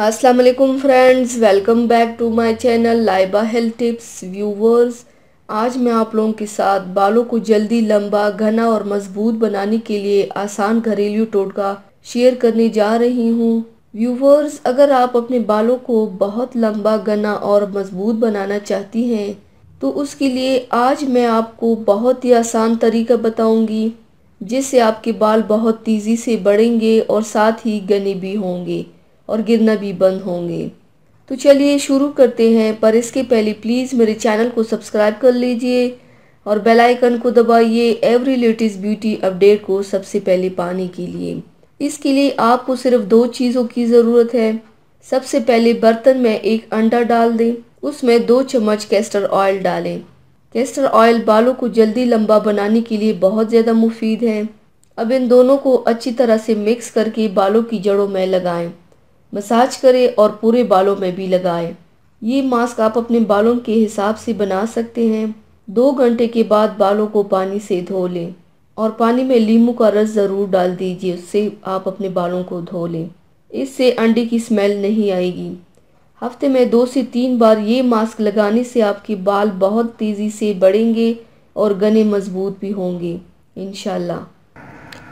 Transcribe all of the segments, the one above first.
अस्सलाम वालेकुम friends, welcome back to my channel Laiba health tips. Viewers, आज मैं आप लोगों के साथ बालों को जल्दी लंबा, घना और मजबूत बनाने के लिए आसान घरेलू टोटका शेयर करने जा रही हूँ। व्यूवर्स, अगर आप अपने बालों को बहुत लंबा, घना और मजबूत बनाना चाहती हैं तो उसके लिए आज मैं आपको बहुत ही आसान तरीका बताऊंगी जिससे आपके बाल बहुत तेज़ी से बढ़ेंगे और साथ ही घने भी होंगे और गिरना भी बंद होंगे। तो चलिए शुरू करते हैं, पर इसके पहले प्लीज़ मेरे चैनल को सब्सक्राइब कर लीजिए और बेल आइकन को दबाइए एवरी लेटेस्ट ब्यूटी अपडेट को सबसे पहले पाने के लिए। इसके लिए आपको सिर्फ 2 चीज़ों की ज़रूरत है। सबसे पहले बर्तन में एक अंडा डाल दें, उसमें 2 चम्मच कैस्टर ऑयल डालें। कैस्टर ऑयल बालों को जल्दी लंबा बनाने के लिए बहुत ज़्यादा मुफीद है। अब इन दोनों को अच्छी तरह से मिक्स करके बालों की जड़ों में लगाएं। मसाज करें और पूरे बालों में भी लगाएं। ये मास्क आप अपने बालों के हिसाब से बना सकते हैं। 2 घंटे के बाद बालों को पानी से धो लें और पानी में नींबू का रस ज़रूर डाल दीजिए, उससे आप अपने बालों को धो लें। इससे अंडे की स्मेल नहीं आएगी। हफ्ते में 2 से 3 बार ये मास्क लगाने से आपके बाल बहुत तेज़ी से बढ़ेंगे और घने मजबूत भी होंगे इंशाल्लाह।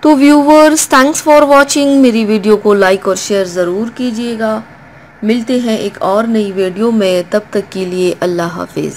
तो व्यूवर्स, थैंक्स फॉर वॉचिंग। मेरी वीडियो को लाइक और शेयर ज़रूर कीजिएगा। मिलते हैं एक और नई वीडियो में, तब तक के लिए अल्लाह हाफिज़।